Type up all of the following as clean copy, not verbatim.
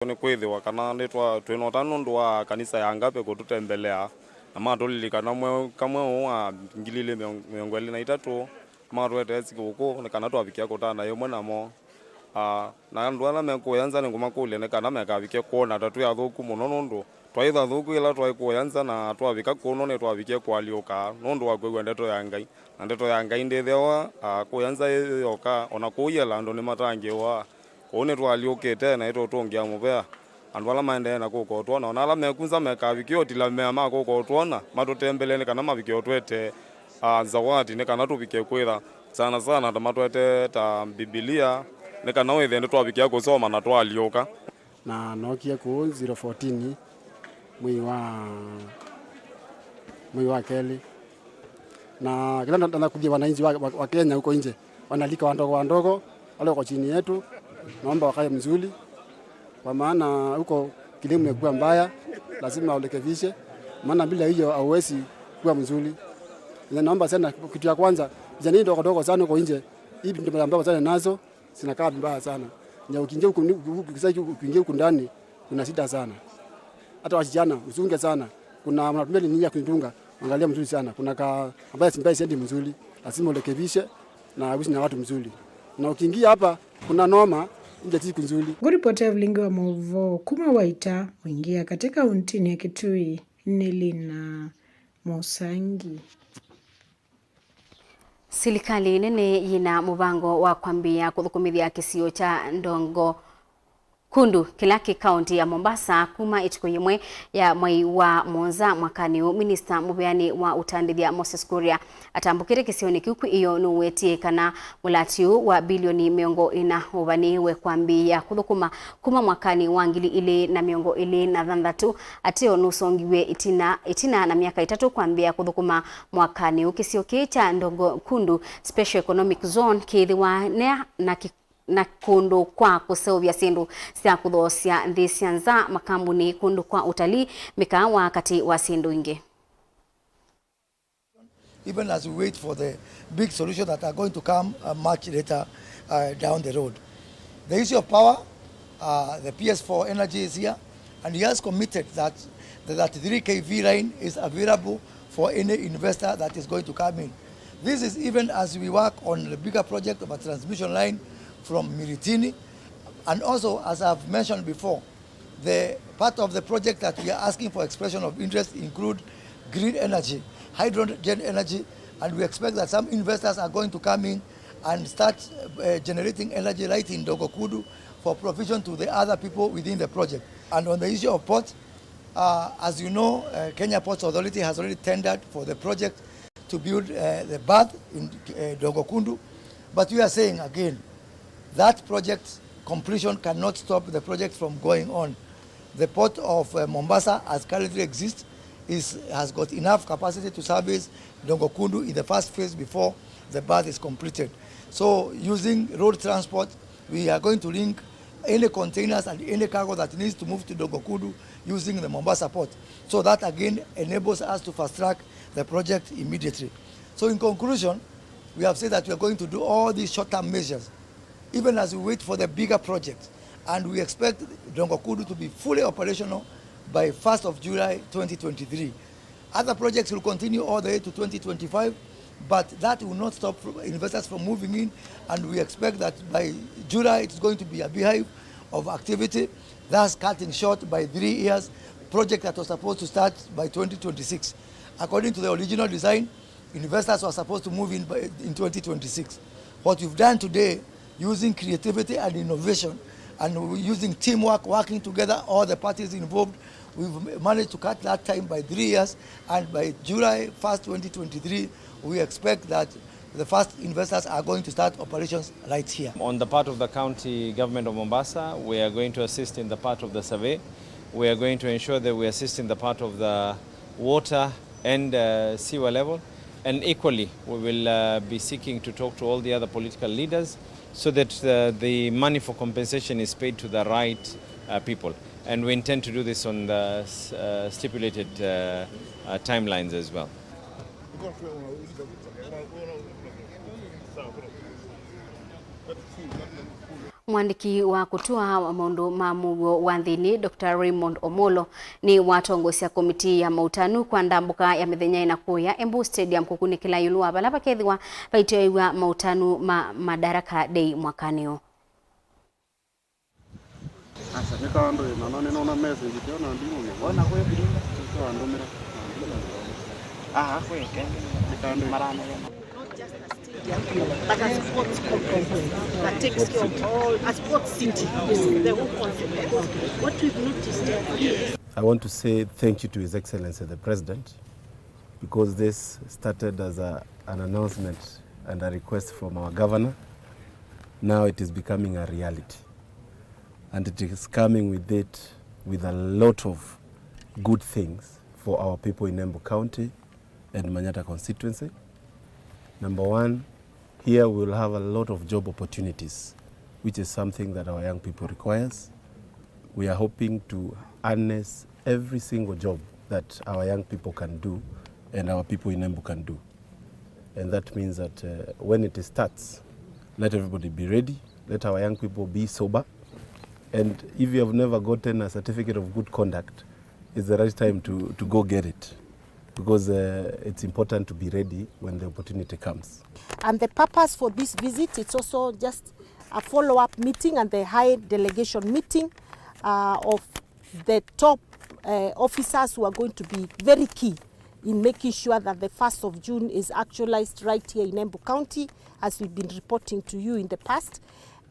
Ni kwithiwa kana nitwa twinota nundu wa kanisa ya Ngape kututembelea na matulilika mwe kamwe wa 2023 matwete sikuku kana twavikia kutana yomwe namo na andu ala mekuyanza ni ngumakule ne kana mekavikia kuona tatu ya thuku muno nundu twaitha thuku ila twaikuyanza na twavika kuno ne twavikia kwaliuka nundu wa kwigwa ndeto ya Ngai na ndeto ya Ngai ndithewa kuyanza yoka ona kuyela andu ni matangiwa one twaliukite na ito tungia muvea andu ala maende na kuko twona ona ala mekunza mekavikio tila mema kuko twona matutembelene kana mavikio twete zawadi ne kana tupike kwira sana sana tamatwete ta Biblia ne kana wethe twavikia kusoma na twaliuka na nokia ku 014 mwi wa keli na kila ndanakuja wananchi wa Kenya huko nje wanalika wandogo wale kwa chini yetu, naomba wakae mzuri kwa maana huko kilimo imekuwa mbaya, lazima warekebishe, maana bila hiyo hauwezi kuwa mzuri. Naomba sana, kitu ya kwanza vijana ndogo sana huko nje, hivi ndio ambao sana nazo zinakaa mbaya sana. Na ukiingia huko ndani kuna shida sana. Hata wasichana mzunge sana. Kuna mnatumia nini ya kunitunga, angalia mzuri sana. Kuna ambaye simbai sendi mzuri, lazima urekebishe na uishi na watu mzuri. Na ukiingia hapa kuna noma nje siku nzuri. Kuripotia Vilingi wa Mauvoo kuma waita kuingia katika untini ya Kitui Nelina Mosangi. Serikali nene ina mubango wa kwambia kuthukumithia kisio cha Ndongo Kundu Kilaki kaunti ya Mombasa kuma ituko yimwe ya mwai wa Monza mwakani. Minister mubeani wa utandithia Moses Kuria atambukire kisioni kiuku iyo nuwetie kana mulatiu wa bilioni miongo ina ubaniwe kwambia kuthukuma kuma mwakani wa 2023 ateo nusongiwe itina na miaka 3 kwambia kuthukuma mwakani. Ukisio cha Ndongo Kundu Special Economic Zone kithiwa na kundu kwa kuseuvya sindu sia kuthosya nthi cianza makambuni kundu kwa utalii mikawa wakati wa sindu ingi. Even as we wait for the big solutions that are going to come much later down the road. The issue of power, the PS4 energy is here, and he has committed that the 3 kV line is available for any investor that is going to come in. This is even as we work on the bigger project of a transmission line from Miritini, and also, as I've mentioned before, the part of the project that we are asking for expression of interest include green energy, hydrogen energy, and we expect that some investors are going to come in and start generating energy right in Ndongo Kundu for provision to the other people within the project. And on the issue of port, as you know, Kenya Ports Authority has already tendered for the project to build the berth in Ndongo Kundu, but we are saying again, that project completion cannot stop the project from going on. The port of Mombasa, as currently exists, has got enough capacity to service Ndongo Kundu in the first phase before the berth is completed. So using road transport, we are going to link any containers and any cargo that needs to move to Ndongo Kundu using the Mombasa port. So that again enables us to fast track the project immediately. So in conclusion, we have said that we are going to do all these short-term measures even as we wait for the bigger project, and we expect Ndongo Kundu to be fully operational by 1st of July 2023. Other projects will continue all the way to 2025, but that will not stop investors from moving in, and we expect that by July it's going to be a beehive of activity, thus cutting short by 3 years project that was supposed to start by 2026. According to the original design, investors were supposed to move in in 2026. What we've done today, using creativity and innovation, and using teamwork, working together, all the parties involved, we've managed to cut that time by 3 years, and by July 1st, 2023, we expect that the first investors are going to start operations right here. On the part of the county government of Mombasa, we are going to assist in the part of the survey. We are going to ensure that we assist in the part of the water and sewer level, and equally we will be seeking to talk to all the other political leaders so that the money for compensation is paid to the right people. And we intend to do this on the stipulated timelines as well. mwandiki wa kutua maundu ma Mauvoo wa nthini Dr. Raymond Omolo ni watongosia komiti ya mautanu kwa ndambuka ya mithenya inakuya Embu Stadium kukunikila yulu wa balaba kethiwa baitioiwa mautanu ma Madaraka Day mwakanio. Asa nikando na nona message kiona ndimu ni ona kwa bilinga sio ndomera kwe nikando marana but a sports complex that takes care of all a sports city. The whole concept. What we've noticed here. I want to say thank you to His Excellency the President, because this started as an announcement and a request from our governor. Now it is becoming a reality, and it is coming with a lot of good things for our people in Embu County and Manyata constituency. Number one, here we will have a lot of job opportunities, which is something that our young people requires. We are hoping to harness every single job that our young people can do and our people in Embu can do. And that means that when it starts, let everybody be ready, let our young people be sober. And if you have never gotten a certificate of good conduct, it's the right time to go get it, because it's important to be ready when the opportunity comes. And the purpose for this visit, it's also just a follow-up meeting and the high delegation meeting of the top officers who are going to be very key in making sure that the 1st of June is actualized right here in Embu County, as we've been reporting to you in the past.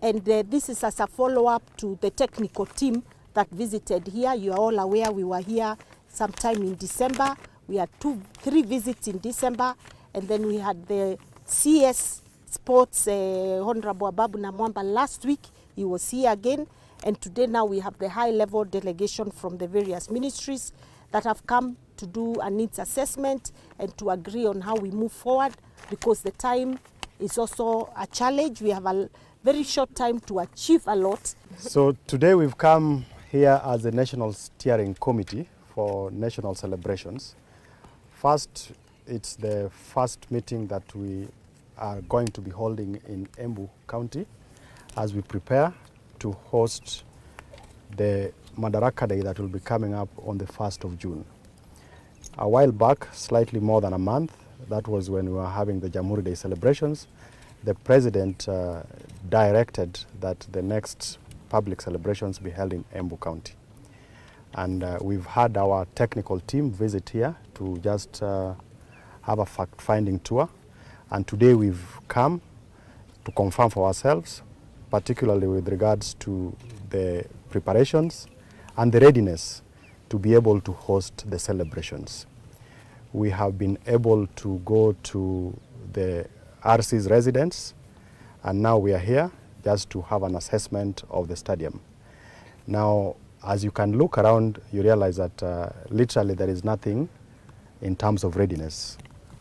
And this is as a follow-up to the technical team that visited here. You are all aware we were here sometime in December. We had 3 visits in December, and then we had the CS Sports Honorable Ababu Namwamba last week. He was here again, and today now we have the high-level delegation from the various ministries that have come to do a needs assessment and to agree on how we move forward, because the time is also a challenge. We have a very short time to achieve a lot. So today we've come here as a National Steering Committee for national celebrations. First, it's the first meeting that we are going to be holding in Embu County as we prepare to host the Madaraka Day that will be coming up on the 1st of June. A while back, slightly more than a month, that was when we were having the Jamhuri Day celebrations, the President directed that the next public celebrations be held in Embu County. And we've had our technical team visit here to just have a fact-finding tour. And today we've come to confirm for ourselves, particularly with regards to the preparations and the readiness to be able to host the celebrations. We have been able to go to the RC's residence, and now we are here just to have an assessment of the stadium. Now, as you can look around, you realize that literally there is nothing in terms of readiness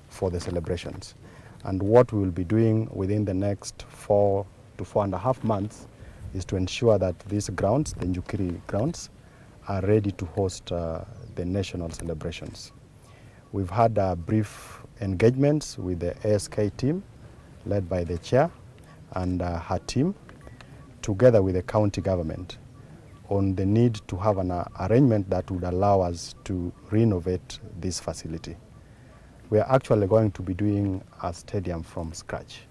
for the celebrations. And what we will be doing within the next 4 to 4.5 months is to ensure that these grounds, the Njukiri grounds, are ready to host the national celebrations. We've had brief engagements with the ASK team, led by the chair and her team, together with the county government, on the need to have an arrangement that would allow us to renovate this facility. We are actually going to be doing a stadium from scratch.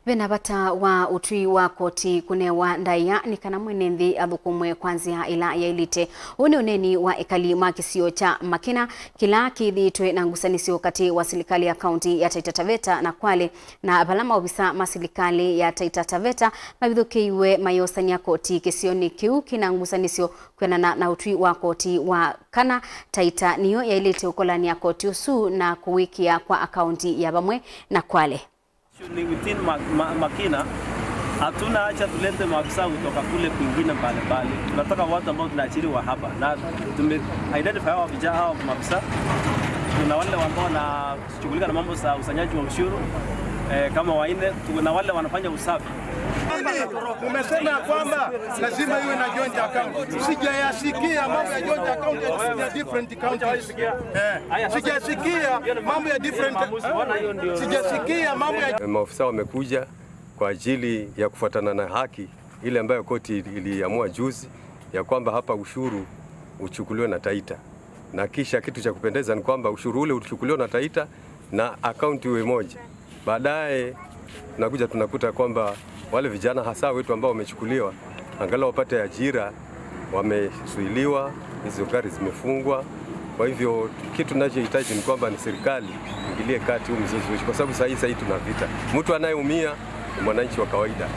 Venabata wa utui wa koti kunewa ndaya ni kana mwenenthi athukumwe kwanzia ila ya ilite. Une uneni wa ekali makisio cha Makena kila kithitwe na ngusanisio kati wa serikali ya kaunti ya Taita Taveta na Kwale na balama obisa masilikali ya Taita Taveta mabithukiiwe mayosania koti kisioni kiu kina ngusanisio kwenana na utui wa koti wa kana Taita niyo ya ilite ukolani ya koti usu na kuwikia kwa akaunti ya Bamwe na Kwale. Within Makena hatuna haja tulete maafisa kutoka kule kwingine mbalimbali. Tunataka watu ambao tunaajiriwa hapa na tume identify hao vijana hao maafisa. Kuna wale ambao wanashughulika na mambo za usanyaji wa ushuru kama waine, kuna wale wanafanya usafi. Umesema kwamba lazima iwe na joint account. Sijayasikia mambo ya joint account ya different counties. Sijasikia mambo ya different. Sijasikia mambo ya maofisa wamekuja kwa ajili ya kufuatana na haki ile ambayo koti iliamua juzi ya kwamba hapa ushuru uchukuliwe na Taita. Na kisha kitu cha kupendeza ni kwamba ushuru ule uchukuliwe na Taita na akaunti iwe moja. Baadaye tunakuta kwamba wale vijana hasa wetu ambao wamechukuliwa angalau wapate ajira, wamezuiliwa, hizo gari zimefungwa. Kwa hivyo kitu tunachohitaji ni kwamba ni serikali ingilie kati huu mzozo, kwa sababu sasa tuna vita. Mtu anayeumia ni mwananchi wa kawaida,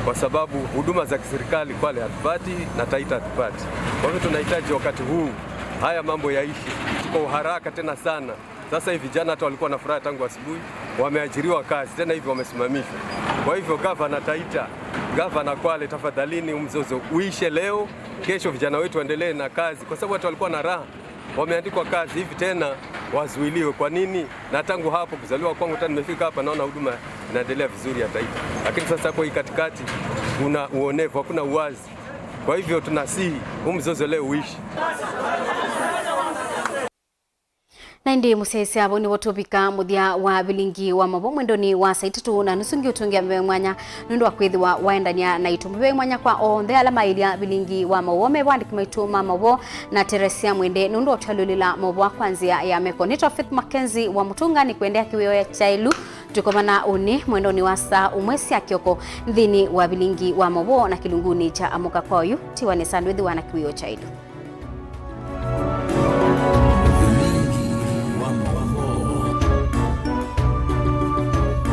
kwa sababu huduma za kiserikali Kwale hatupati na Taita hatupati. Kwa hivyo tunahitaji wakati huu haya mambo yaishi kwa haraka tena sana. Sasa hivi vijana hata walikuwa na furaha tangu asubuhi, wameajiriwa kazi tena hivi wamesimamishwa. Kwa hivyo gavana Taita, gavana Kwale, tafadhalini mzozo uishe leo, kesho vijana wetu waendelee na kazi, kwa sababu watu walikuwa na raha, wameandikwa kazi hivi tena wazuiliwe. Kwa nini? Na tangu hapo kuzaliwa kwangu hata nimefika hapa naona huduma inaendelea vizuri ya Taita, lakini sasa kwa hii katikati kuna uonevu, hakuna uwazi. Kwa hivyo tunasihi mzozo leo uishi. Na ndi musese abo ni wotopika muthia wa Vilingi wa Mauvoo mwendoni wa saa 3 na nusu ngiutungia mbe mwanya nundu wa kwithwa waendania na itumbe mwanya kwa onthe ala mailia Vilingi wa Mauvoo mebandiki maituma Mauvoo na Teresia Mwende nundu otalulila Mauvoo kwanzia ya Mekonito Faith MAKENZI wa Mutunga ni kuendea kiwio ya chailu tukomana uni mwendoni wa saa umwesi akioko ndhini wa Vilingi wa Mauvoo na kilunguni cha amuka koyu tiwane sandwithi wana kiwio chailu.